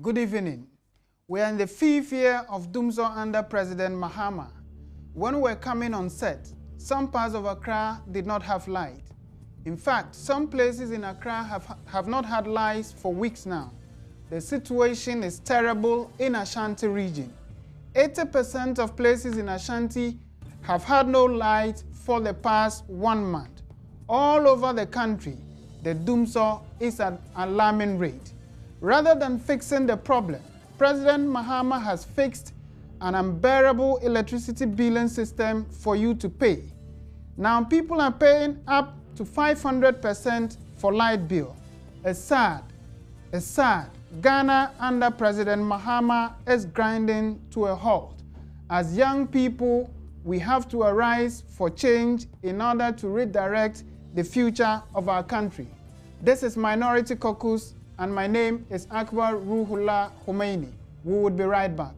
Good evening. We are in the 5th year of Dumsor under President Mahama. When we were coming on set, some parts of Accra did not have light. In fact, some places in Accra have not had lights for weeks now. The situation is terrible in Ashanti region. 80% of places in Ashanti have had no light for the past 1 month. All over the country, the Dumsor is at an alarming rate. Rather than fixing the problem, President Mahama has fixed an unbearable electricity billing system for you to pay. Now people are paying up to 500% for light bill. It's sad. Ghana under President Mahama is grinding to a halt. As young people, we have to arise for change in order to redirect the future of our country. This is Minority Caucus, and my name is Akbar Ruhullah Khomeini. We will be right back.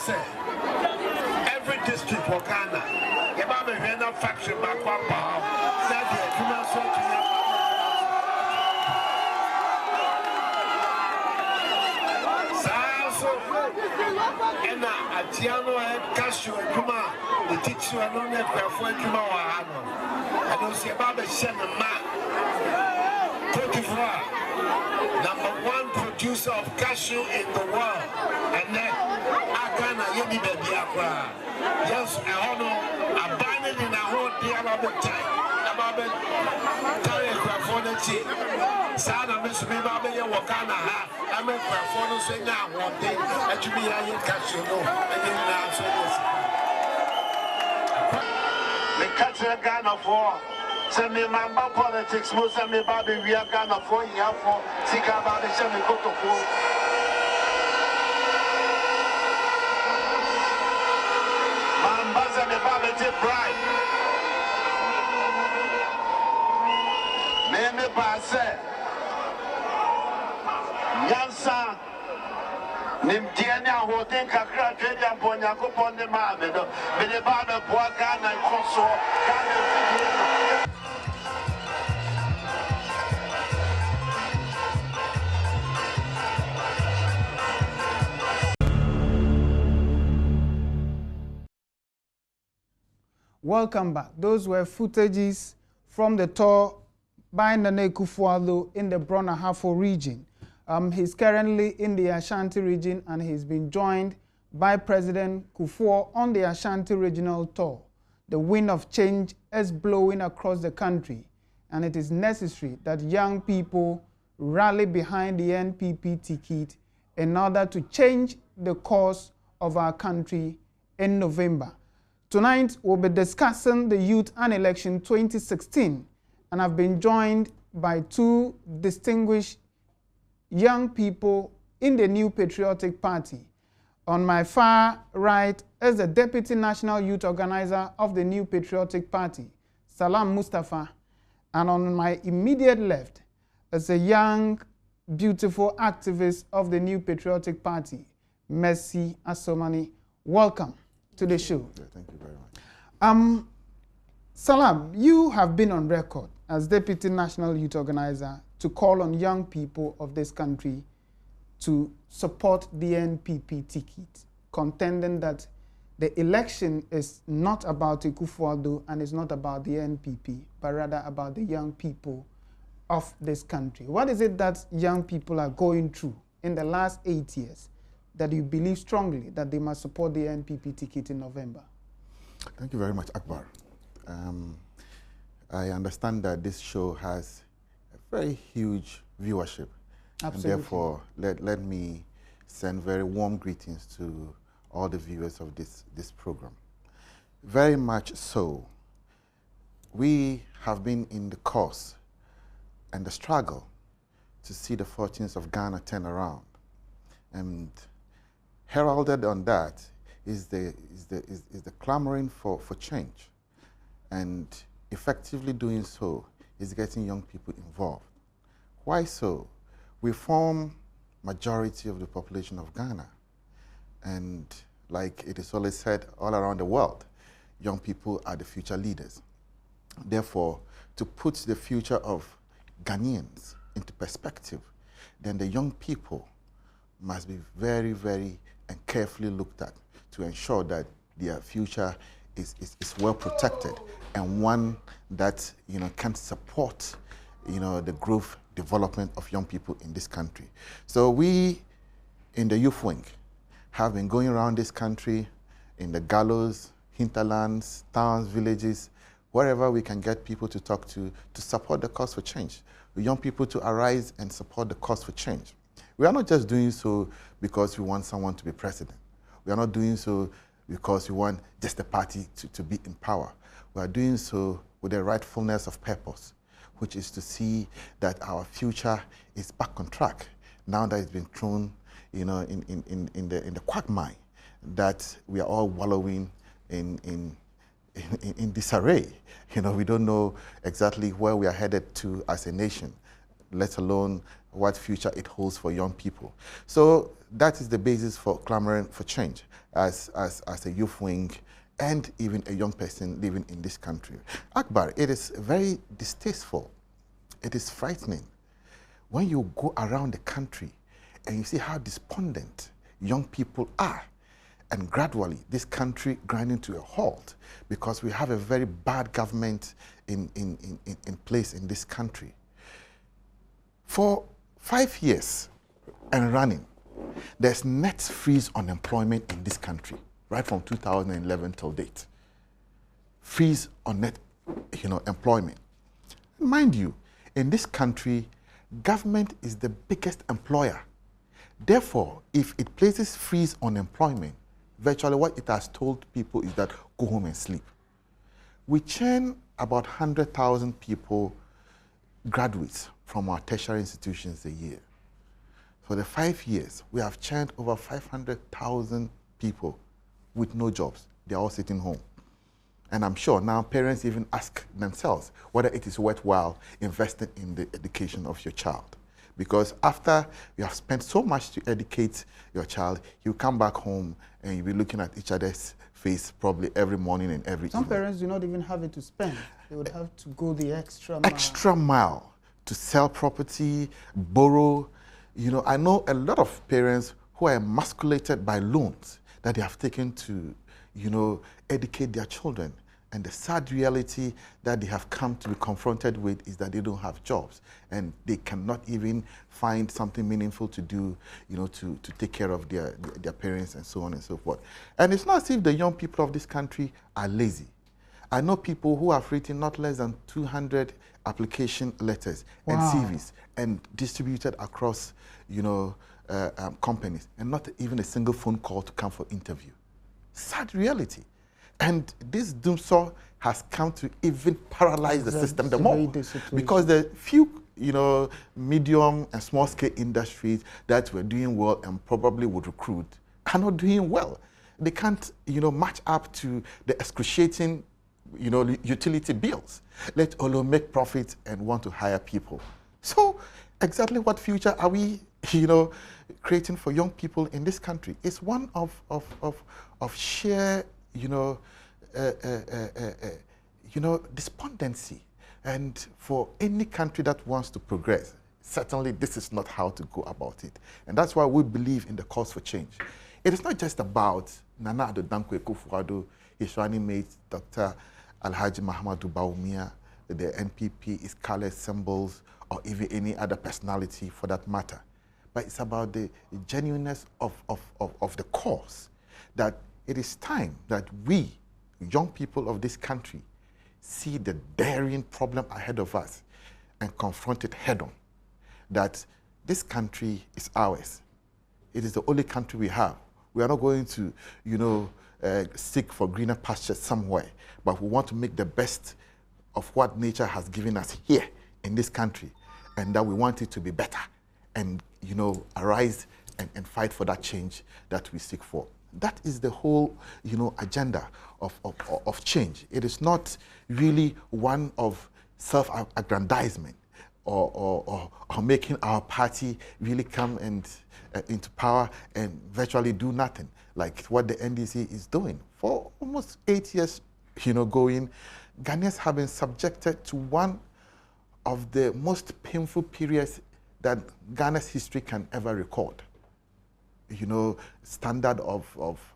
Every district for Ghana, you have a random faction back one power. That's the human soul to you. And a Tiano and Casio and Kuma, the teacher and only for Kuma. I don't see about the Shannon man. Cote d'Ivoire, #1 producer of cashew in the world. And then Ghana, you need to be Accra. Yes, I honor abandoned in a whole day about the time. About the time for the chief. Sana Miss Mibaba, Wakana, I'm a performance saying now one day that you be a cashew. And then now, so the culture Ghana for. Send me my politics, most of me, Bobby, we are Ghana for you for Sika Bobby, send me go to pool. Mambaza me Bobby did bright. Name Basse Yansa Nimtiana, who think a crack and Ponyaco upon the Mamma, but the Baba Boagana and Cosso. Welcome back. Those were footages from the tour by Nana Akufo-Addo in the Brong-Ahafo region. He's currently in the Ashanti region and he's been joined by President Kufuor on the Ashanti regional tour. The wind of change is blowing across the country, and it is necessary that young people rally behind the NPP ticket in order to change the course of our country in November. Tonight, we'll be discussing the Youth and Election 2016, and I've been joined by two distinguished young people in the New Patriotic Party. On my far right is the Deputy National Youth Organizer of the New Patriotic Party, Salam Mustafa, and on my immediate left is a young, beautiful activist of the New Patriotic Party, Mercy Asomani. Welcome to the show. Yeah, thank you very much. Salam, you have been on record as Deputy National Youth Organizer to call on young people of this country to support the NPP ticket, contending that the election is not about Akufo-Addo and is not about the NPP, but rather about the young people of this country. What is it that young people are going through in the last 8 years that you believe strongly that they must support the NPP ticket in November? Thank you very much, Akbar. I understand that this show has a very huge viewership. Absolutely. And therefore, let me send very warm greetings to all the viewers of this program. Very much so. We have been in the course and the struggle to see the fortunes of Ghana turn around. And heralded on that is the clamoring for change. And effectively doing so is getting young people involved. Why so? We form majority of the population of Ghana. And like it is always said all around the world, young people are the future leaders. Therefore, to put the future of Ghanaians into perspective, then the young people must be very, very and carefully looked at to ensure that their future is well protected and one that can support the growth development of young people in this country. So we in the youth wing have been going around this country in the gallows, hinterlands, towns, villages, wherever we can get people to talk to support the cause for change. We want people to arise and support the cause for change. We are not just doing so because we want someone to be president. We are not doing so because we want just the party to be in power. We are doing so with the rightfulness of purpose, which is to see that our future is back on track now that it's been thrown in the quagmire that we are all wallowing in disarray. We don't know exactly where we are headed to as a nation, let alone what future it holds for young people. So that is the basis for clamoring for change as a youth wing and even a young person living in this country. Akbar, it is very distasteful. It is frightening when you go around the country and you see how despondent young people are, and gradually this country grinding to a halt because we have a very bad government in place in this country. For 5 years and running, there's net freeze unemployment in this country, right from 2011 till date. Freeze on net employment. Mind you, in this country, government is the biggest employer. Therefore, if it places freeze on employment, virtually what it has told people is that go home and sleep. We churn about 100,000 people, graduates from our tertiary institutions a year. For the 5 years, we have churned over 500,000 people with no jobs. They're all sitting home. And I'm sure now parents even ask themselves whether it is worthwhile investing in the education of your child. Because after you have spent so much to educate your child, you come back home and you'll be looking at each other's face probably every morning and every Some evening. parents do not even have it to spend. They would have to go the extra mile. Extra mile to sell property, borrow. I know a lot of parents who are emasculated by loans that they have taken to, educate their children. And the sad reality that they have come to be confronted with is that they don't have jobs and they cannot even find something meaningful to do, to take care of their parents and so on and so forth. And it's not as if the young people of this country are lazy. I know people who have written not less than 200 application letters and CVs and distributed across, companies, and not even a single phone call to come for interview. Sad reality. And this doomsaw has come to even paralyze the system the more. Because the few, medium and small scale industries that were doing well and probably would recruit are not doing well. They can't, match up to the excruciating, utility bills, let alone make profits and want to hire people. So exactly what future are we, creating for young people in this country is one of sheer, despondency. And for any country that wants to progress, certainly this is not how to go about it. And that's why we believe in the cause for change. It is not just about Nana Addo Dankwa Akufo-Addo, his running mate, Dr. Alhaji Mahamudu Bawumia, the NPP, its color symbols, or even any other personality for that matter. But it's about the genuineness of the cause, that it is time that we, young people of this country, see the daring problem ahead of us and confront it head on. That this country is ours. It is the only country we have. We are not going to, seek for greener pastures somewhere, but we want to make the best of what nature has given us here in this country, and that we want it to be better and, arise and fight for that change that we seek for. That is the whole, agenda of change. It is not really one of self-aggrandizement or making our party really come into power and virtually do nothing, like what the NDC is doing. For almost 8 years, going, Ghanaians have been subjected to one of the most painful periods that Ghana's history can ever record. Standard of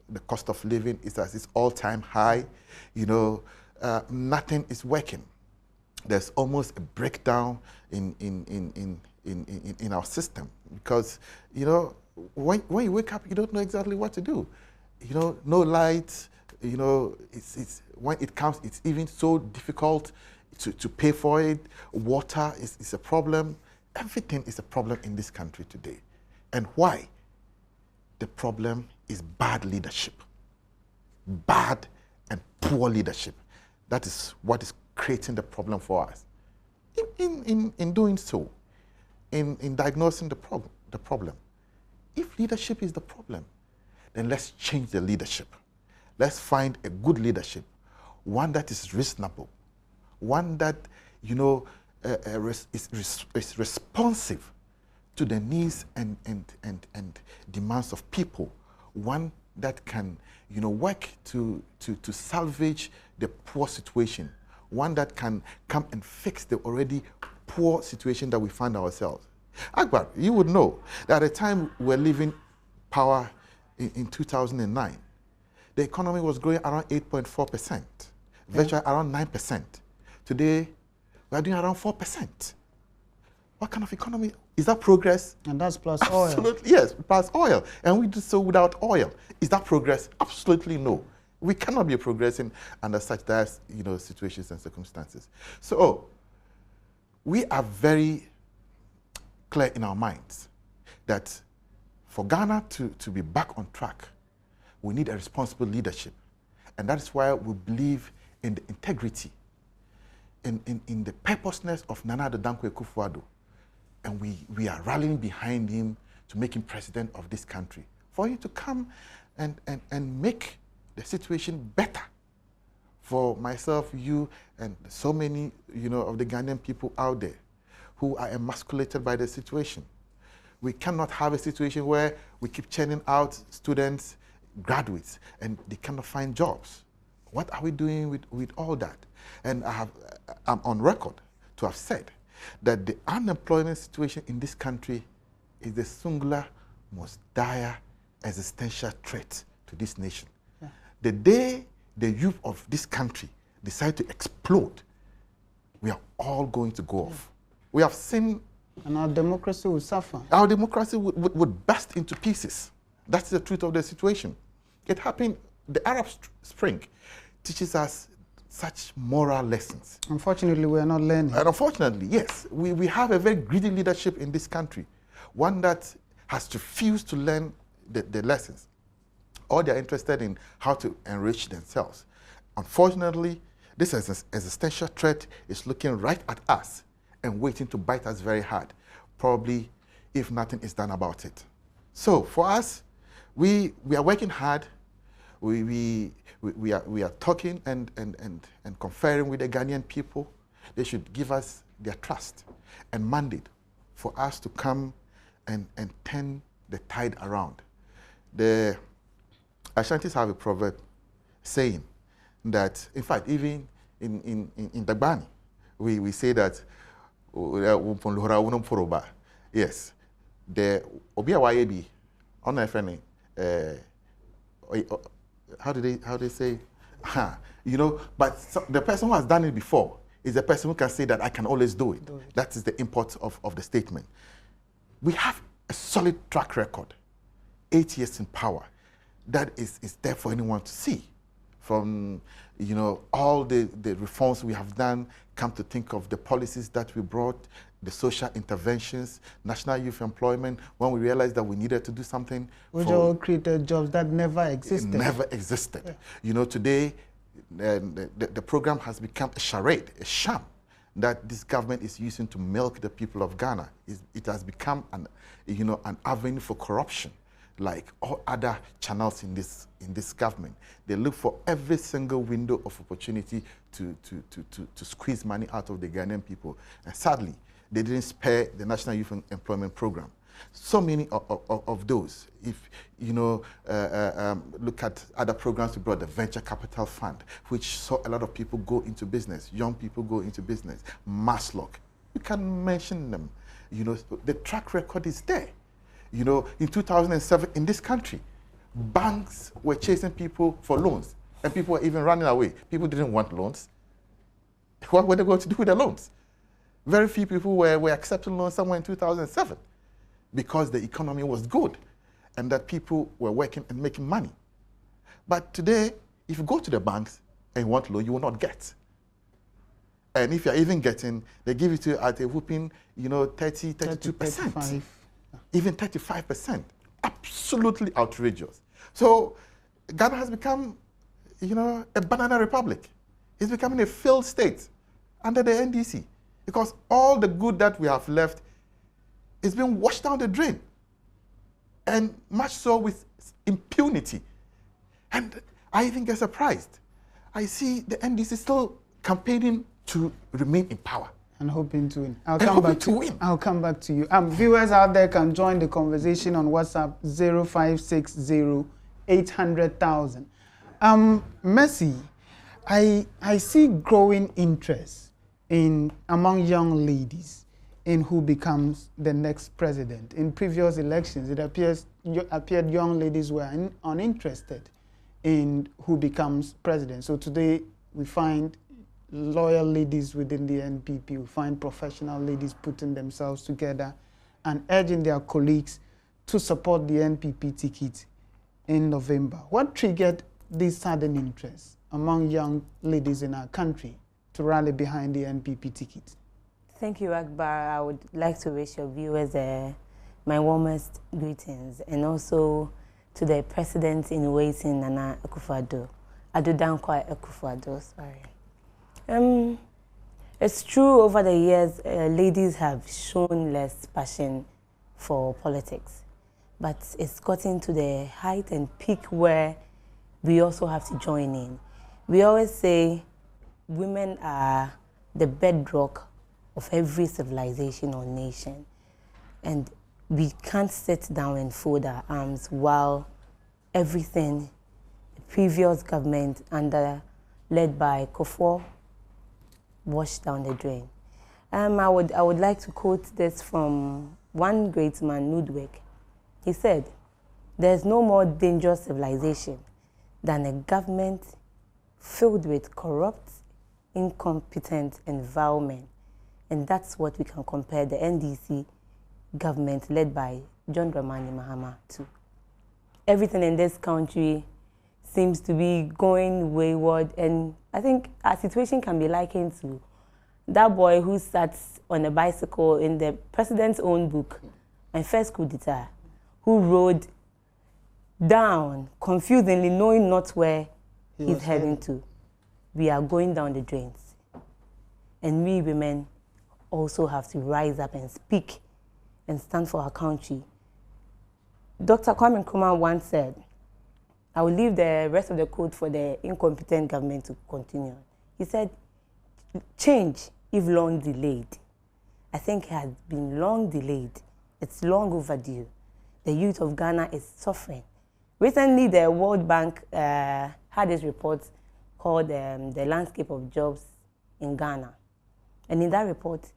the cost of living is at its all-time high. Nothing is working. There's almost a breakdown in our system because, when you wake up, you don't know exactly what to do. No light. When it comes, it's even so difficult to pay for it. Water is a problem. Everything is a problem in this country today. And why? The problem is bad leadership. Bad and poor leadership. That is what is creating the problem for us. In doing so, in diagnosing the problem, if leadership is the problem, then let's change the leadership. Let's find a good leadership, one that is reasonable, one that is responsive to the needs and demands of people, one that can work to salvage the poor situation, one that can come and fix the already poor situation that we find ourselves. Akbar, you would know that at the time we were leaving power in 2009, the economy was growing around 8.4%, virtually around 9%. Today, we are doing around 4%. What kind of economy? Is that progress? And that's plus oil. Absolutely, yes, plus oil. And we do so without oil. Is that progress? Absolutely no. We cannot be progressing under such dire, situations and circumstances. So, we are very clear in our minds that for Ghana to be back on track, we need a responsible leadership. And that is why we believe in the integrity, in the purposeness of Nana Addo Dankwa Akufo-Addo. And we are rallying behind him to make him president of this country, for him to come and make the situation better for myself, you, and so many, of the Ghanaian people out there who are emasculated by the situation. We cannot have a situation where we keep churning out students, graduates, and they cannot find jobs. What are we doing with all that? And I'm on record to have said that the unemployment situation in this country is the singular most dire existential threat to this nation. Yeah. The day the youth of this country decide to explode, we are all going to go off. We have seen... And our democracy will suffer. Our democracy would burst into pieces. That's the truth of the situation. It happened, the Arab Spring teaches us such moral lessons. Unfortunately, we are not learning. And unfortunately, yes. We have a very greedy leadership in this country, one that has refused to learn the lessons. All they're interested in how to enrich themselves. Unfortunately, this existential threat is looking right at us and waiting to bite us very hard, probably if nothing is done about it. So for us, we are working hard. We are talking and conferring with the Ghanaian people. They should give us their trust and mandate for us to come and turn the tide around. The Ashantis have a proverb saying that, in fact, even in Dagbani, we say that, yes, the Obia Wayebi, on how do they say? You know, but the person who has done it before is the person who can say that I can always do it. That is the import of the statement. We have a solid track record, 8 years in power. That is there for anyone to see. From, you know, all the reforms we have done, come to think of the policies that we brought, the social interventions, national youth employment, when we realized that we needed to do something. Which all created jobs that never existed. Never existed. Yeah. You know, today, the program has become a charade, a sham, that this government is using to milk the people of Ghana. It has become an avenue for corruption, like all other channels in this government. They look for every single window of opportunity to squeeze money out of the Ghanaian people. And sadly, they didn't spare the National Youth Employment Program. So many of those. If you know, look at other programs we brought, the Venture Capital Fund, which saw a lot of people go into business, young people go into business, Maslock. You can mention them. You know, the track record is there. You know, in 2007, in this country, banks were chasing people for loans, and people were even running away. People didn't want loans. What were they going to do with the loans? Very few people were accepting loans somewhere in 2007 because the economy was good and that people were working and making money. But today, if you go to the banks and you want loan, you will not get. And if you're even getting, they give it to you at a whooping, you know, 32%. Even 35%. Absolutely outrageous. So Ghana has become, you know, a banana republic. It's becoming a failed state under the NDC because all the good that we have left is being washed down the drain, and much so with impunity. And I even get surprised. I see the NDC still campaigning to remain in power. And hoping to win. I'll come back to you. Viewers out there can join the conversation on WhatsApp 0560 800,000. Mercy, I see growing interest among young ladies in who becomes the next president. In previous elections, it appeared young ladies were uninterested in who becomes president. So today we find loyal ladies within the NPP, we find professional ladies putting themselves together and urging their colleagues to support the NPP ticket in November. What triggered this sudden interest among young ladies in our country to rally behind the NPP ticket? Thank you, Akbar. I would like to wish your viewers my warmest greetings, and also to the President-in-Waiting, Nana Akufo-Addo. Adodankwa Akufo-Addo, sorry. It's true, over the years, ladies have shown less passion for politics, but it's gotten to the height and peak where we also have to join in. We always say women are the bedrock of every civilization or nation, and we can't sit down and fold our arms while everything the previous government led by Kufuor washed down the drain. I would like to quote this from one great man, Ludwig. He said, "There's no more dangerous civilization than a government filled with corrupt, incompetent environment." And that's what we can compare the NDC government led by John Dramani Mahama to. Everything in this country seems to be going wayward, and I think our situation can be likened to that boy who sat on a bicycle in the president's own book, My First Coup d'etat, who rode down confusingly, knowing not where he's heading to. We are going down the drains. And we women also have to rise up and speak and stand for our country. Dr. Kwame Nkrumah once said, I will leave the rest of the quote for the incompetent government to continue. He said, change, if long delayed. I think it has been long delayed. It's long overdue. the youth of Ghana is suffering. Recently, the World Bank had this report called The Landscape of Jobs in Ghana. And in that report,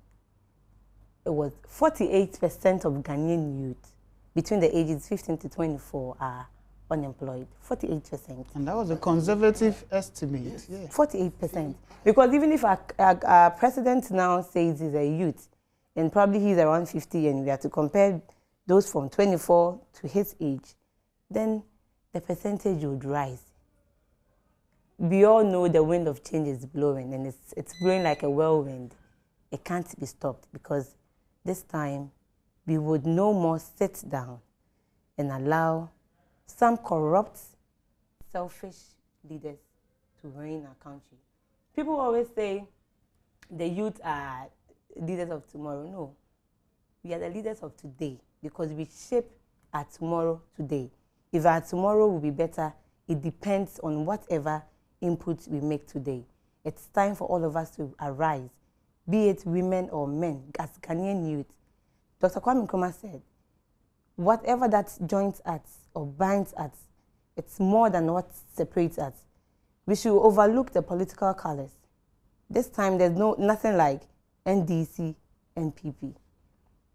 it was 48% of Ghanaian youth between the ages 15 to 24 are unemployed. 48%. And that was a conservative estimate. Yes. Yeah. 48%. Because even if our president now says he's a youth, and probably he's around 50, and we have to compare those from 24 to his age, then the percentage would rise. We all know the wind of change is blowing, and it's blowing like a whirlwind. It can't be stopped, because this time we would no more sit down and allow some corrupt, selfish leaders to reign our country. People always say the youth are leaders of tomorrow. No, we are the leaders of today, because we shape our tomorrow today. If our tomorrow will be better, it depends on whatever input we make today. It's time for all of us to arise, be it women or men, as Ghanaian youth. Dr. Kwame Nkrumah said, whatever that joins us or binds us, it's more than what separates us. We should overlook the political colors. This time, there's nothing like NDC, NPP.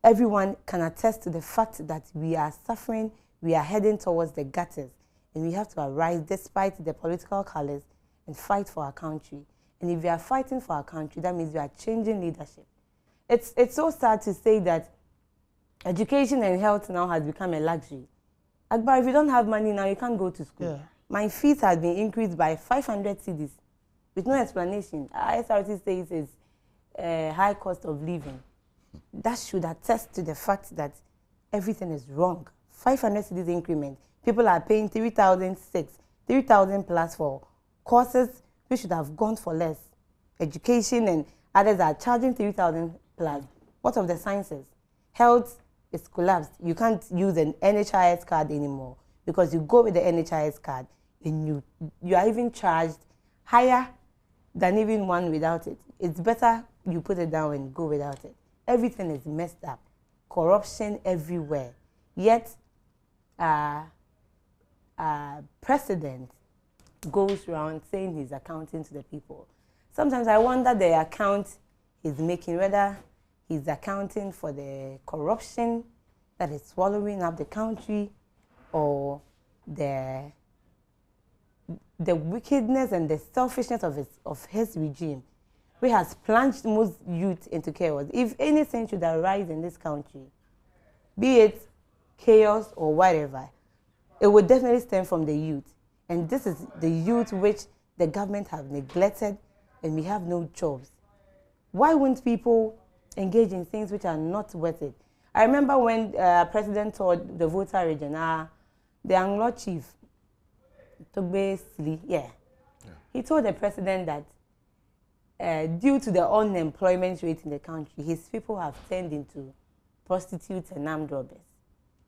Everyone can attest to the fact that we are suffering, we are heading towards the gutters, and we have to arise despite the political colors and fight for our country. And if we are fighting for our country, that means we are changing leadership. It's so sad to say that education and health now has become a luxury. Akbar, if you don't have money now, you can't go to school. Yeah. My fees have been increased by 500 cedis with no explanation. SRT says it's high cost of living. That should attest to the fact that everything is wrong. 500 cedis increment. People are paying 3,000 plus for courses which should have gone for less. Education and others are charging 3,000 plus. What of the sciences? Health is collapsed. You can't use an NHIS card anymore, because you go with the NHIS card and you are even charged higher than even one without it. It's better you put it down and go without it. Everything is messed up. Corruption everywhere. Yet, president goes around saying he's accounting to the people. Sometimes I wonder the account he's making, whether he's accounting for the corruption that is swallowing up the country, or the wickedness and the selfishness of his regime, which has plunged most youth into chaos. If anything should arise in this country, be it chaos or whatever, it would definitely stem from the youth. And this is the youth which the government have neglected, and we have no jobs. Why wouldn't people engage in things which are not worth it? I remember when President told the Volta region, the Anglo chief, Togbe Sili, he told the president that due to the unemployment rate in the country, his people have turned into prostitutes and armed robbers.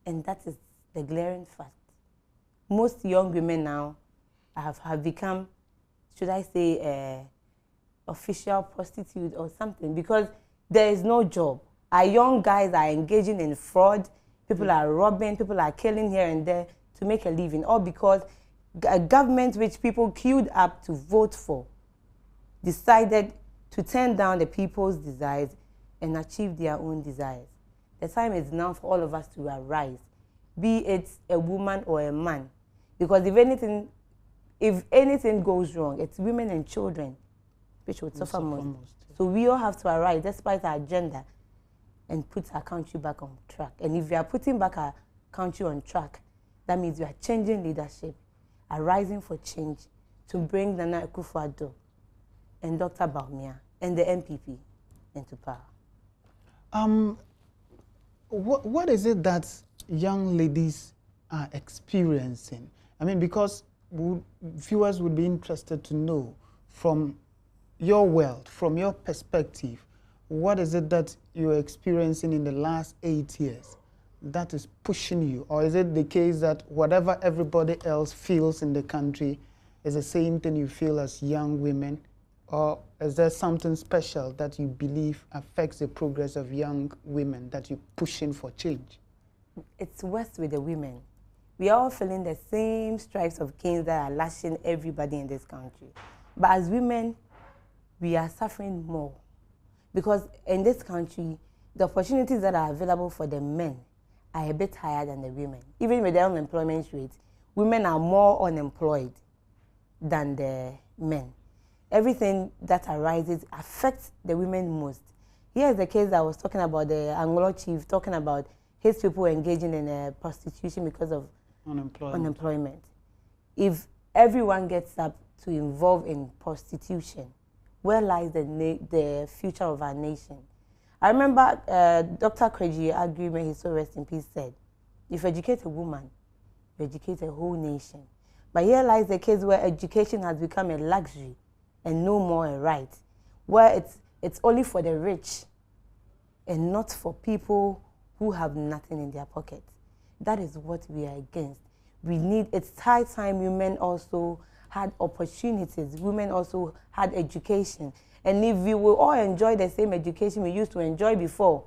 And that is the glaring fact. Most young women now have become, should I say, official prostitute or something, because there is no job. Our young guys are engaging in fraud. People are robbing. People are killing here and there to make a living, all because a government which people queued up to vote for decided to turn down the people's desires and achieve their own desires. The time is now for all of us to arise, be it a woman or a man, because if anything goes wrong, it's women and children which would suffer most. So we all have to arise despite our gender and put our country back on track. And if we are putting back our country on track, that means we are changing leadership, arising for change to bring Nana Akufo-Addo and Dr. Bawumia and the NPP into power. What is it that young ladies are experiencing? I mean, because viewers would be interested to know from your world, from your perspective, what is it that you're experiencing in the last 8 years that is pushing you? Or is it the case that whatever everybody else feels in the country is the same thing you feel as young women? Or is there something special that you believe affects the progress of young women that you're pushing for change? it's worse with the women. We are all feeling the same stripes of canes that are lashing everybody in this country. But as women, we are suffering more. Because in this country, the opportunities that are available for the men are a bit higher than the women. Even with the unemployment rate, women are more unemployed than the men. Everything that arises affects the women most. Here's the case that I was talking about, the Anglo chief talking about his people engaging in prostitution because of unemployment. If everyone gets up to involve in prostitution, where lies the future of our nation? I remember Dr. Kweji Agui, may he so rest in peace, said, if you educate a woman, you educate a whole nation. But here lies the case where education has become a luxury and no more a right, where it's only for the rich and not for people who have nothing in their pockets. That is what we are against. It's high time women also had opportunities, women also had education. And if we will all enjoy the same education we used to enjoy before,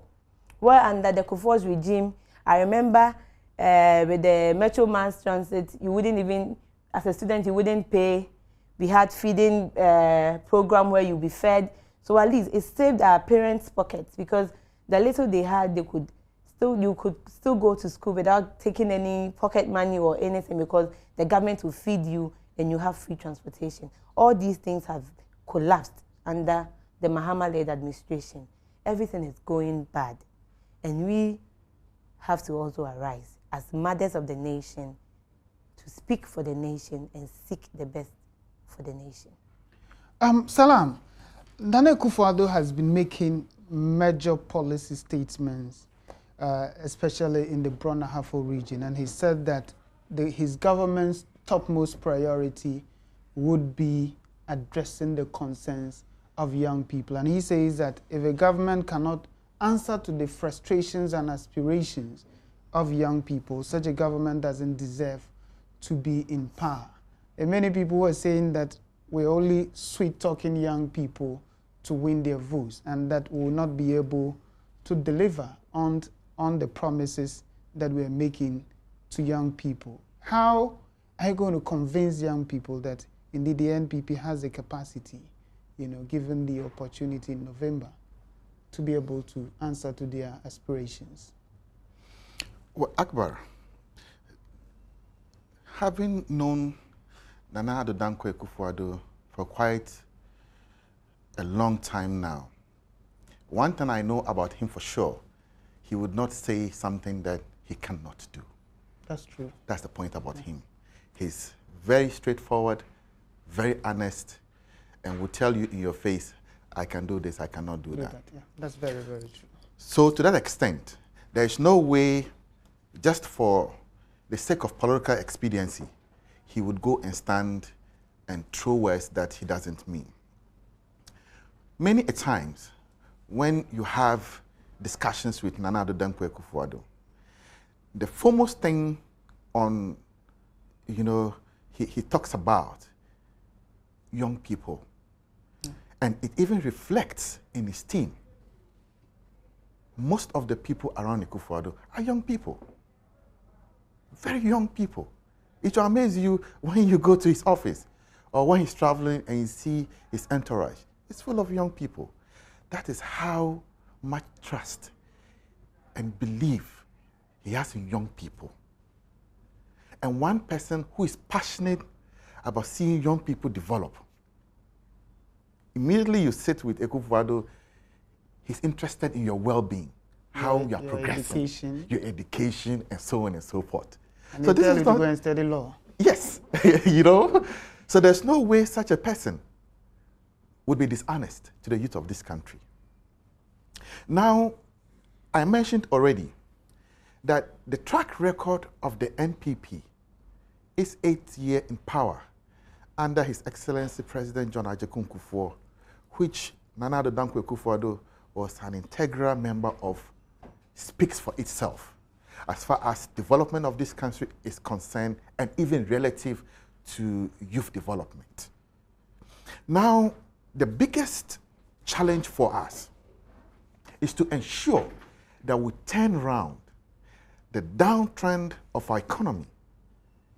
well, under the Caucus regime, I remember with the Metro Mass Transit, you wouldn't even, as a student, you wouldn't pay. We had feeding program where you'll be fed. So at least it saved our parents' pockets, because the little they had, you could still go to school without taking any pocket money or anything, because the government will feed you and you have free transportation. All these things have collapsed under the Mahama-led administration. Everything is going bad. And we have to also arise as mothers of the nation to speak for the nation and seek the best for the nation. Salam, Nana Akufo-Addo has been making major policy statements, especially in the Brona Ahafo region, and he said that his government's topmost priority would be addressing the concerns of young people. And he says that if a government cannot answer to the frustrations and aspirations of young people, such a government doesn't deserve to be in power. And many people were saying that we're only sweet-talking young people to win their votes, and that we will not be able to deliver on the promises that we're making to young people. How are you going to convince young people that indeed the NPP has the capacity, given the opportunity in November, to be able to answer to their aspirations? Well, Akbar, having known Nana Addo Dankwa Akufo-Addo for quite a long time now, one thing I know about him for sure, he would not say something that he cannot do. That's true. That's the point about him. He's very straightforward, very honest, and will tell you in your face, I can do this, I cannot do that. Yeah. That's very, very true. So to that extent, there is no way, just for the sake of political expediency, he would go and stand and throw words that he doesn't mean. Many a times, when you have discussions with Nana Addo Dankwa Akufo-Addo, the foremost thing on, he talks about young people. And it even reflects in his team. Most of the people around Akufo-Addo are young people. Very young people. It will amaze you when you go to his office or when he's traveling and you see his entourage. It's full of young people. That is how much trust and belief he has in young people. And one person who is passionate about seeing young people develop. Immediately you sit with Akufo-Addo, he's interested in your well-being, how you are progressing, your education, and so on and so forth. And so this is not, to go and study law. Yes, So there's no way such a person would be dishonest to the youth of this country. Now, I mentioned already that the track record of the NPP is 8 years in power under His Excellency President John Agyeku Kufuor, which Nana Addo Dankwa Akufo-Addo was an integral member of, speaks for itself as far as development of this country is concerned, and even relative to youth development. Now, the biggest challenge for us is to ensure that we turn around the downtrend of our economy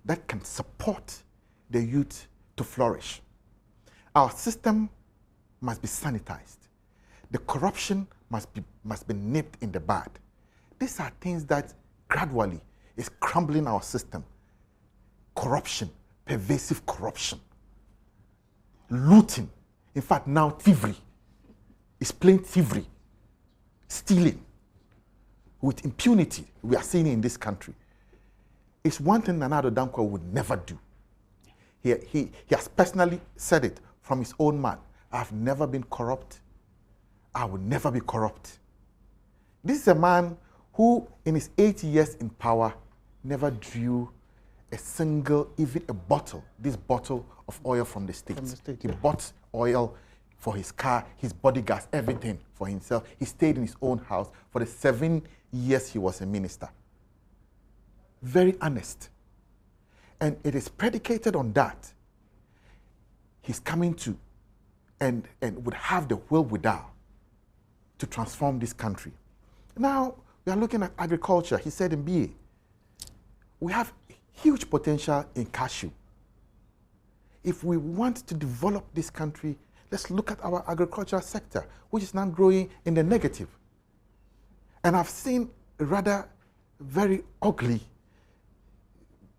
that can support the youth to flourish. Our system must be sanitized. The corruption must be nipped in the bud. These are things that gradually is crumbling our system. Corruption, pervasive corruption, looting, in fact now thievery. It's plain thievery, stealing with impunity we are seeing in this country. It's one thing Nana Addo Dankwa would never do. He has personally said it from his own mouth. I've never been corrupt. I will never be corrupt. This is a man who, in his 8 years in power, never drew a single, even a bottle, this bottle of oil from the States. He bought oil for his car, his bodyguards, everything for himself. He stayed in his own house for the 7 years he was a minister. Very honest. And it is predicated on that. He's coming to and would have the will without to transform this country. Now, we are looking at agriculture. He said in BA, we have huge potential in cashew. If we want to develop this country, let's look at our agricultural sector, which is now growing in the negative. And I've seen rather very ugly,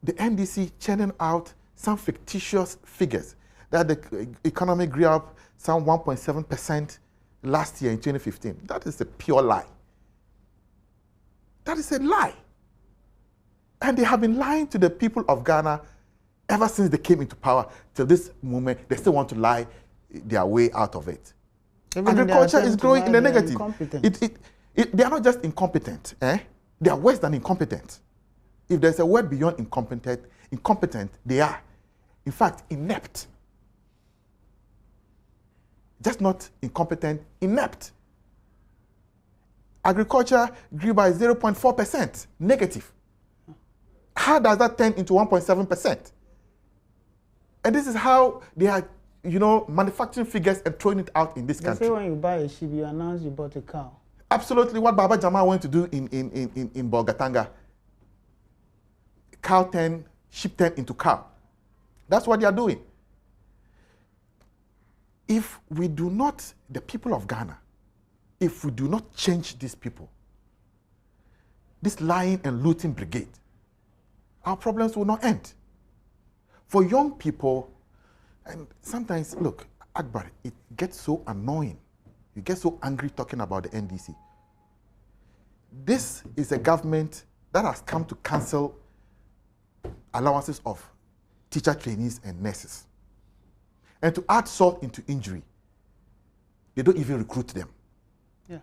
the NDC churning out some fictitious figures that the economy grew up some 1.7% last year in 2015. That is a pure lie. That is a lie. And they have been lying to the people of Ghana ever since they came into power till this moment. They still want to lie their way out of it. Agriculture is growing in the negative. They are not just incompetent. They are worse than incompetent. If there's a word beyond incompetent, they are, in fact, inept. Just not incompetent, inept. Agriculture grew by 0.4%, negative. How does that turn into 1.7%? And this is how they are, manufacturing figures and throwing it out in this country. They say when you buy a sheep, you announce you bought a cow. Absolutely what Baba Jamal went to do in Bolgatanga. Cow turn, sheep turn into cow. That's what they are doing. If we do not, the people of Ghana, if we do not change these people, this lying and looting brigade, our problems will not end. For young people, and sometimes, look, Akbar, it gets so annoying. You get so angry talking about the NDC. This is a government that has come to cancel allowances of teacher trainees and nurses. And to add salt into injury, they don't even recruit them. Yeah.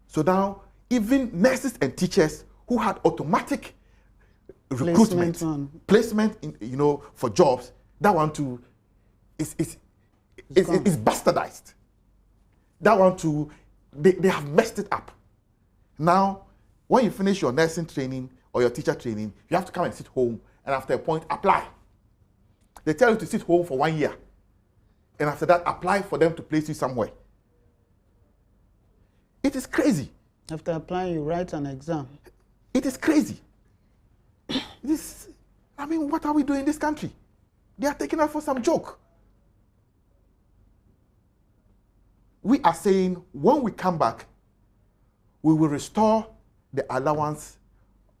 So now, even nurses and teachers who had automatic recruitment, placement in, for jobs, that one too is bastardized. That one too, they have messed it up. Now, when you finish your nursing training or your teacher training, you have to come and sit home, and after a point, apply. They tell you to sit home for 1 year, and after that, apply for them to place you somewhere. It is crazy. After applying, you write an exam. It is crazy. What are we doing in this country? They are taking us for some joke. We are saying when we come back, we will restore the allowance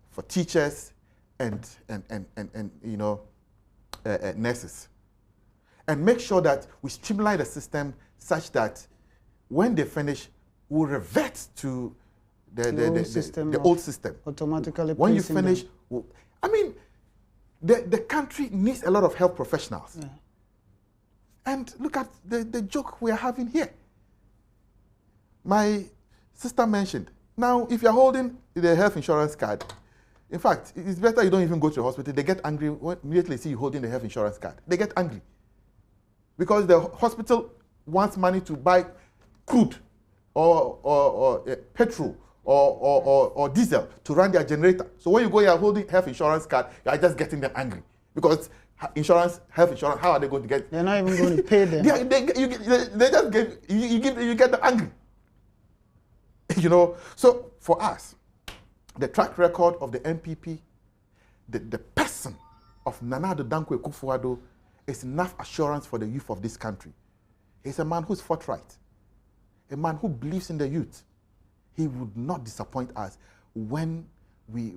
for teachers and nurses, and make sure that we streamline the system such that when they finish, we'll revert to the old system. Automatically. When you finish, the country needs a lot of health professionals. Yeah. And look at the joke we are having here. My sister mentioned, now if you're holding the health insurance card, in fact, it's better you don't even go to the hospital. They get angry when immediately see you holding the health insurance card. They get angry because the hospital wants money to buy crude or petrol or diesel to run their generator. So when you go here holding health insurance card, you are just getting them angry because health insurance, how are they going to get? They're not even going to pay them. They just you get them angry. You know, so for us, the track record of the MPP, the person of Nana Addo Dankwa Akufo-Addo is enough assurance for the youth of this country. He's a man who's forthright, a man who believes in the youth. He would not disappoint us when we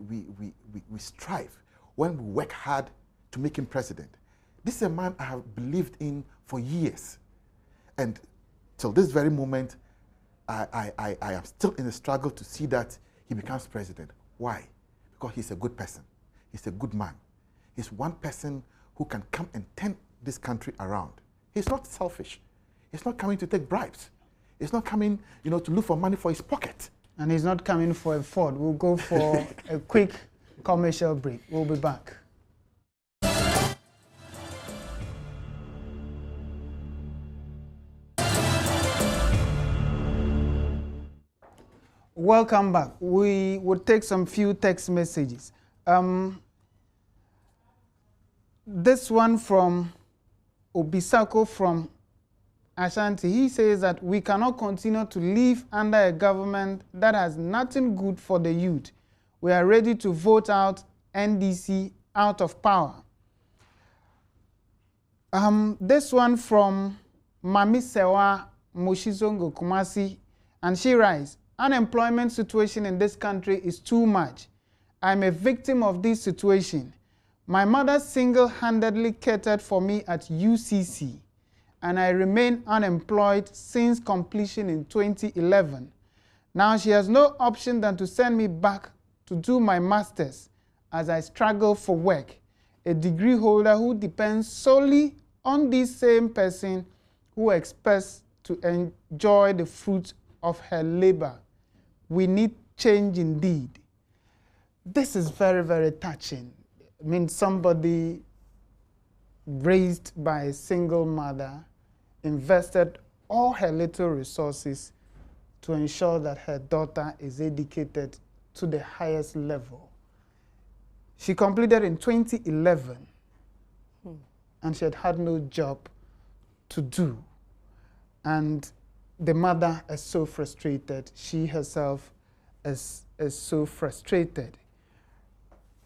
strive, when we work hard to make him president. This is a man I have believed in for years. And till this very moment, I am still in a struggle to see that he becomes president. Why? Because he's a good person. He's a good man. He's one person who can come and turn this country around. He's not selfish. He's not coming to take bribes. He's not coming, you know, to look for money for his pocket. And he's not coming for a Ford. We'll go for a quick commercial break. We'll be back. Welcome back. We will take some few text messages. This one from Obisako from Ashanti. He says that we cannot continue to live under a government that has nothing good for the youth. We are ready to vote out NDC out of power. This one from Mami Sewa Moshizongo Kumasi, and she writes, unemployment situation in this country is too much. I'm a victim of this situation. My mother single-handedly catered for me at UCC, and I remain unemployed since completion in 2011. Now she has no option than to send me back to do my master's as I struggle for work. A degree holder who depends solely on this same person who expects to enjoy the fruit of her labor. We need change indeed. This is very, very touching. I mean, somebody raised by a single mother invested all her little resources to ensure that her daughter is educated to the highest level. She completed in 2011, and she had no job to do. And the mother is so frustrated. She herself is so frustrated.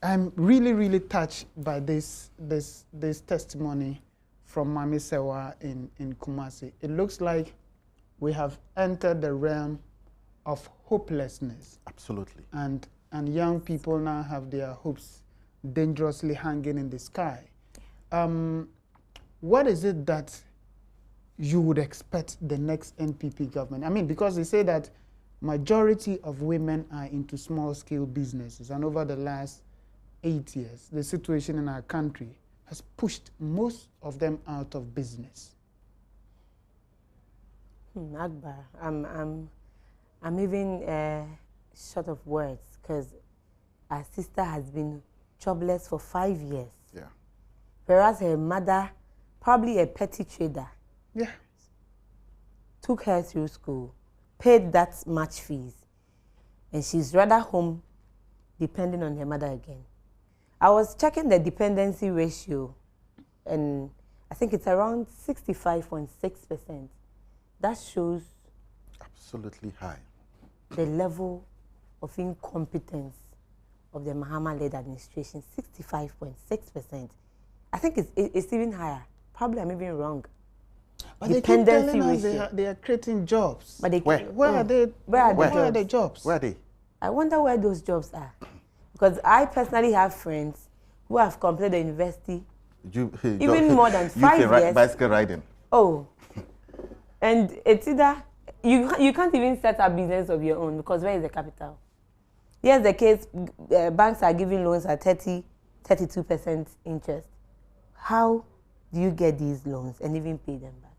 I'm really, really touched by this testimony from Mami Sewa in Kumasi. It looks like we have entered the realm of hopelessness. Absolutely. And young people now have their hopes dangerously hanging in the sky. What is it that you would expect the next NPP government? I mean, because they say that majority of women are into small-scale businesses, and over the last 8 years, the situation in our country has pushed most of them out of business. Akbar, I'm even short of words, because our sister has been jobless for 5 years. Yeah. Whereas her mother, probably a petty trader, Yeah. took her through school, paid that much fees, and she's rather home depending on her mother again. I was checking the dependency ratio, and I think it's around 65.6%. That shows Absolutely high. the level of incompetence of the Mahama-led administration, 65.6%. I think it's even higher. Probably I'm even wrong. But they keep telling us they are creating jobs. But they Where are they? Where are the jobs? Where are they? I wonder where those jobs are. Because I personally have friends who have completed the university even more than 5 years. Bicycle riding. Oh. And it's either, you can't even set up business of your own, because where is the capital? Here's the case, banks are giving loans at 32% interest. How do you get these loans and even pay them back?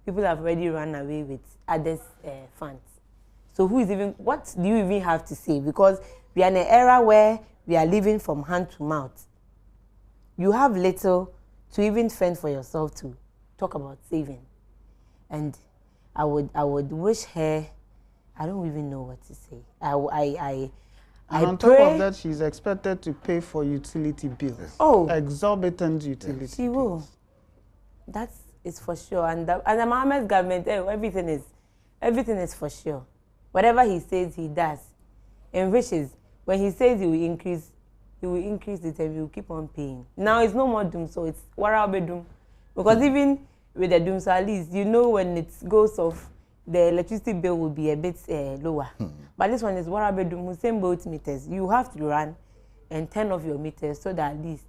People have already run away with others' funds. So what do you even have to say? Because we are in an era where we are living from hand to mouth. You have little to even fend for yourself to talk about saving. And I would wish her, I don't even know what to say. And on top of that, she's expected to pay for utility bills. Oh. Exorbitant utility bills. She will. That is for sure. And the Mohammed's government, everything is for sure. Whatever he says, he does. And wishes, when he says he will increase it and we will keep on paying. Now it's no more doom, so it's warabe doom. Because even with the doom, so at least you know when it goes off, the electricity bill will be a bit lower. But this one is warabe doom, same boat meters. You have to run and turn off your meters so that at least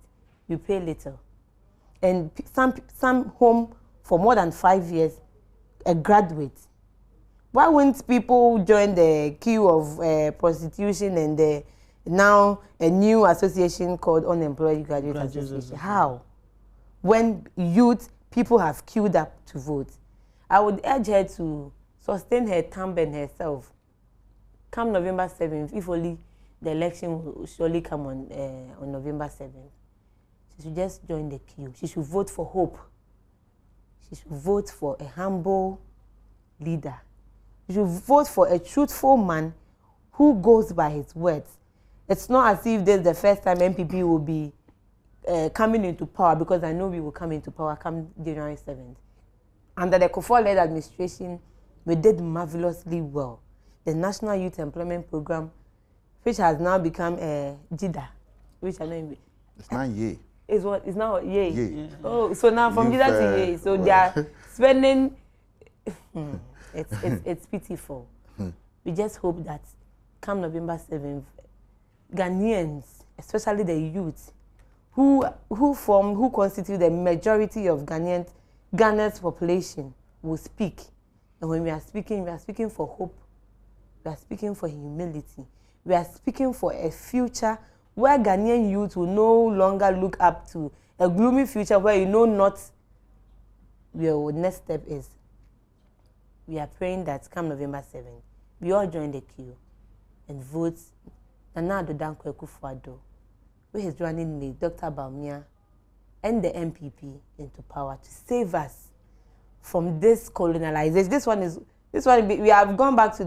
you pay little. And some home for more than 5 years, a graduate. Why wouldn't people join the queue of prostitution and now a new association called Unemployed Graduate Association? How? When youth, people have queued up to vote. I would urge her to sustain her thumb and herself. Come November 7th, if only the election will surely come on November 7th. She should just join the queue. She should vote for hope. She should vote for a humble leader. She should vote for a truthful man who goes by his words. It's not as if this is the first time MPP will be coming into power, because I know we will come into power come January 7th. Under the Kufuor-led administration, we did marvelously well. The National Youth Employment Program, which has now become JIDA, which I know it's not Ye. Is what is now Ye. Ye. Oh, so now from JIDA to Ye, so they are spending. It's pitiful. We just hope that come November 7th, Ghanaians, especially the youth, who constitute the majority of Ghana's population, will speak. And when we are speaking for hope. We are speaking for humility. We are speaking for a future where Ghanaian youth will no longer look up to a gloomy future where you know not where our next step is. We are praying that come November 7th, we all join the queue and vote Nana Addo Dankwa Akufo-Addo, with his running mate, Dr. Bawumia, and the MPP into power to save us from this colonialization. This one, we have gone back to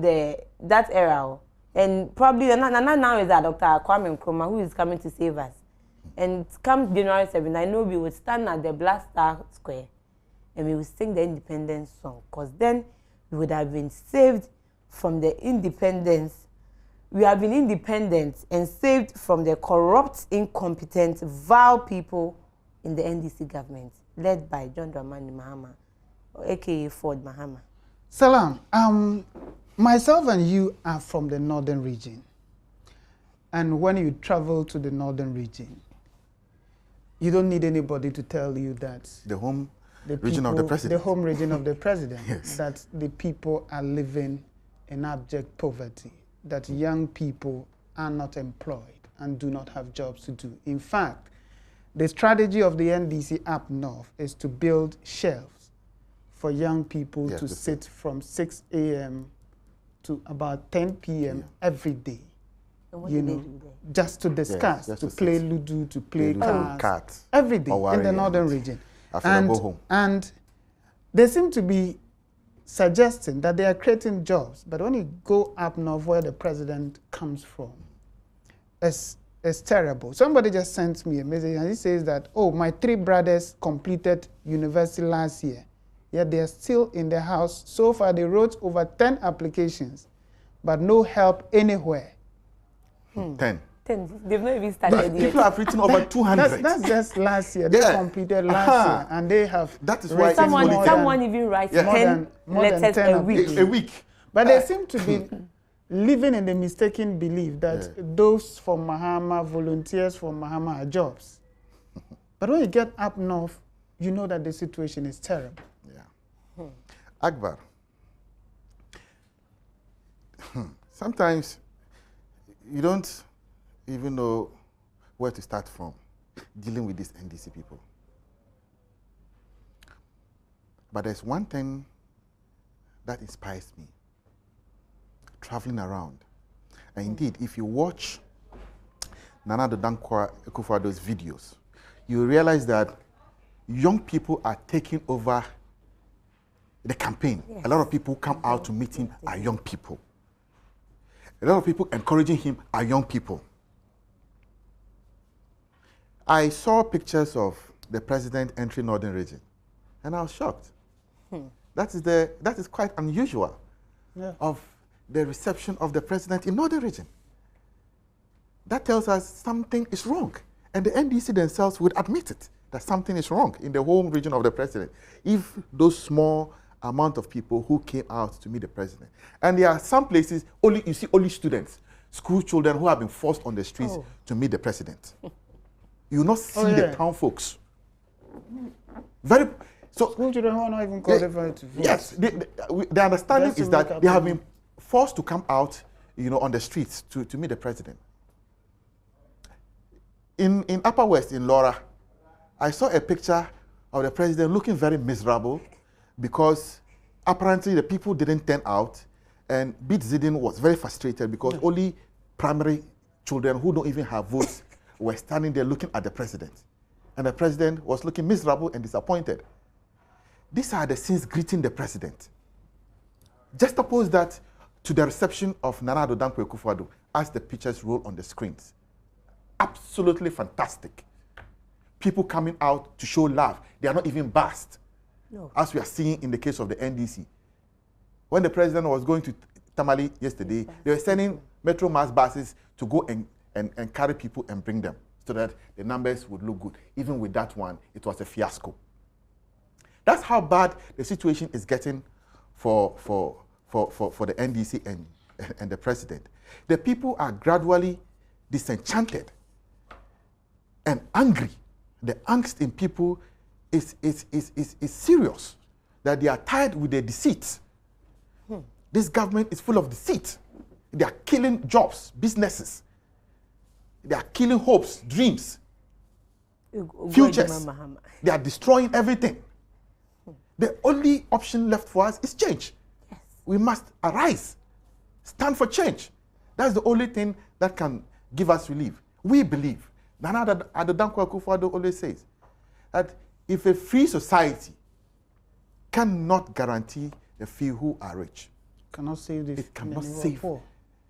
that era. And probably Nana now is that Dr. Kwame Nkrumah who is coming to save us. And come January 7th, I know we would stand at the Black Star Square and we would sing the independence song, because then we would have been saved from the independence. We have been independent and saved from the corrupt, incompetent, vile people in the NDC government, led by John Dramani Mahama, aka Ford Mahama. Salam. Myself and you are from the northern region. And when you travel to the northern region, you don't need anybody to tell you that the home region of the president. The home region of the president. Yes. That the people are living in abject poverty, that young people are not employed and do not have jobs to do. In fact, the strategy of the NDC up north is to build shelves for young people to sit from 6 a.m. to about 10 p.m. every day. You know, just to discuss, just to play Ludo, to play cards, every day in the northern region. And they seem to be suggesting that they are creating jobs. But when you go up north where the president comes from, it's terrible. Somebody just sent me a message and he says that, oh, my 3 brothers completed university last year, yet they are still in the house. So far they wrote over 10 applications, but no help anywhere. 10. They've not even started yet. People have written over 200. That's just last year. They completed last year, and they have. That is why someone even writes 10 letters a week. A week. But they seem to be living in the mistaken belief that those from Mahama, volunteers from Mahama, are jobs. But when you get up north, you know that the situation is terrible. Yeah. Akbar, sometimes you don't even know where to start from dealing with these NDC people. But there's one thing that inspires me, traveling around. And indeed, if you watch Nana Addo Dankwa Akufo-Addo's videos, you realize that young people are taking over the campaign. Yes. A lot of people come out to meet him are young people. A lot of people encouraging him are young people. I saw pictures of the president entering Northern Region, and I was shocked. That is quite unusual, of the reception of the president in Northern region. That tells us something is wrong. And the NDC themselves would admit it, that something is wrong in the home region of the president. If those small amount of people who came out to meet the president, and there are some places, you see only students, school children who have been forced on the streets to meet the president. You will not see the town folks. So school children who are not even qualified to vote. Yes, the understanding is that they have been forced to come out, on the streets to meet the president. In Upper West, in Laura, I saw a picture of the president looking very miserable because apparently the people didn't turn out, and Bit Zidin was very frustrated because only primary children who don't even have votes were standing there looking at the president. And the president was looking miserable and disappointed. These are the scenes greeting the president. Just oppose that to the reception of Nana Addo Dankwa Akufo-Addo as the pictures roll on the screens. Absolutely fantastic. People coming out to show love. They are not even bashed, as we are seeing in the case of the NDC. When the president was going to Tamale yesterday, they were sending Metro Mass buses to go and carry people and bring them so that the numbers would look good. Even with that one, it was a fiasco. That's how bad the situation is getting for the NDC and the president. The people are gradually disenchanted and angry. The angst in people is serious, that they are tired with their deceit. This government is full of deceit. They are killing jobs, businesses. They are killing hopes, dreams, futures. They are destroying everything. The only option left for us is change. Yes. We must arise, stand for change. That's the only thing that can give us relief. We believe. Nana Addo Dankwa Akufo-Addo always says that if a free society cannot guarantee the few who are rich, cannot save the it cannot save poor,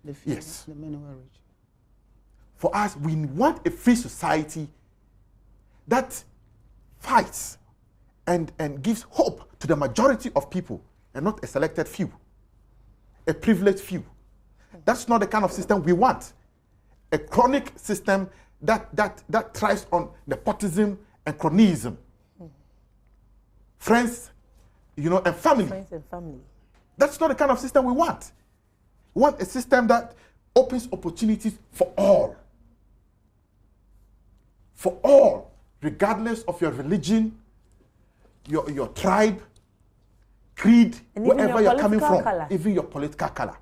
the few, yes, the many who are rich. For us, we want a free society that fights and gives hope to the majority of people and not a selected few, a privileged few. That's not the kind of system we want. A chronic system that thrives on nepotism and cronyism. Friends, and family. Friends and family. That's not the kind of system we want. We want a system that opens opportunities for all. For all, regardless of your religion, your tribe, creed, and wherever you're coming from, color. even your political color.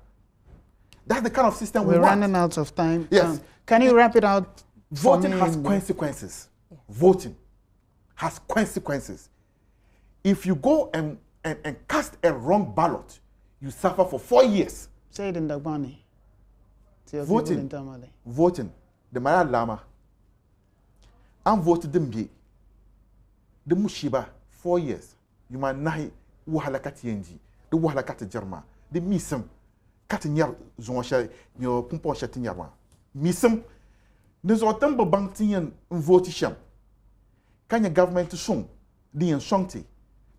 That's the kind of system we We're want. running out of time. Yes. Can you wrap it out? Voting has consequences. Yes. Voting has consequences. If you go and cast a wrong ballot, you suffer for 4 years. Say it in Dagbani. Voting. The Maya Lama. I'm voted them be. The Mushiba, 4 years. You might nahi wahalakati yenji. The wahalakati Germa. The misum. Katinyar zoncha, your pumpo shatinyarwa. Misum. There's a temple bank vote sham. Can your government to song the enshanti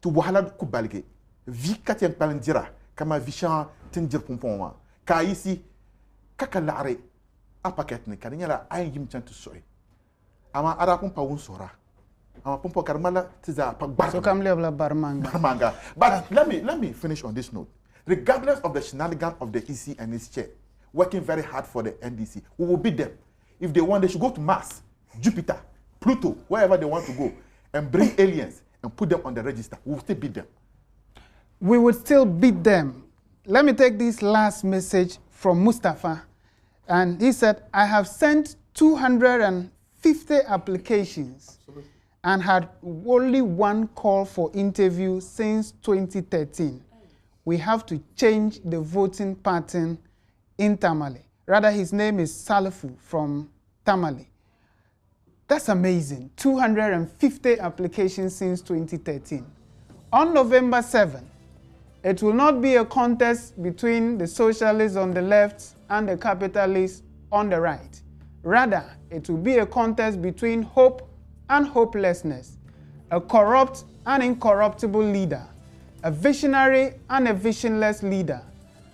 to wahala kubalge? Vikatian palendira, kama vishan tinjir pumpoma. Kaisi kakalare apaketne kaniala I yim chantu soy. Ama ara pumpa unsora. Ama pumpa karmala tiza pagbar. So come level barmanga. But let me finish on this note. Regardless of the shenanigans of the EC and its chair, working very hard for the NDC, we will beat them. If they want, they should go to Mars, Jupiter, Pluto, wherever they want to go, and bring aliens and put them on the register. We will still beat them. We would still beat them. Let me take this last message from Mustafa. And he said, I have sent 250 applications and had only one call for interview since 2013. We have to change the voting pattern in Tamale. Rather, his name is Salifu from Tamale. That's amazing. 250 applications since 2013. On November 7, it will not be a contest between the socialists on the left and the capitalists on the right. Rather, it will be a contest between hope and hopelessness, a corrupt and incorruptible leader, a visionary and a visionless leader,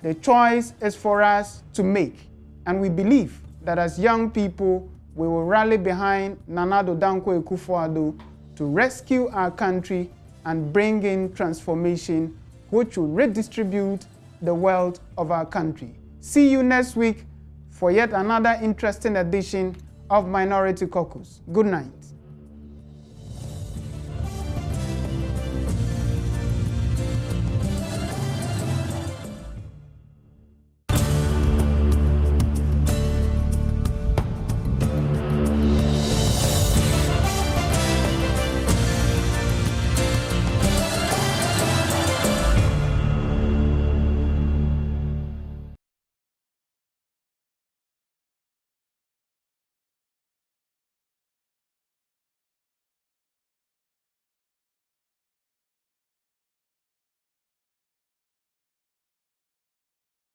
The choice is for us to make, and we believe that as young people, we will rally behind Nana Addo Dankwa Akufo-Addo to rescue our country and bring in transformation which will redistribute the wealth of our country. See you next week for yet another interesting edition of Minority Caucus. Good night.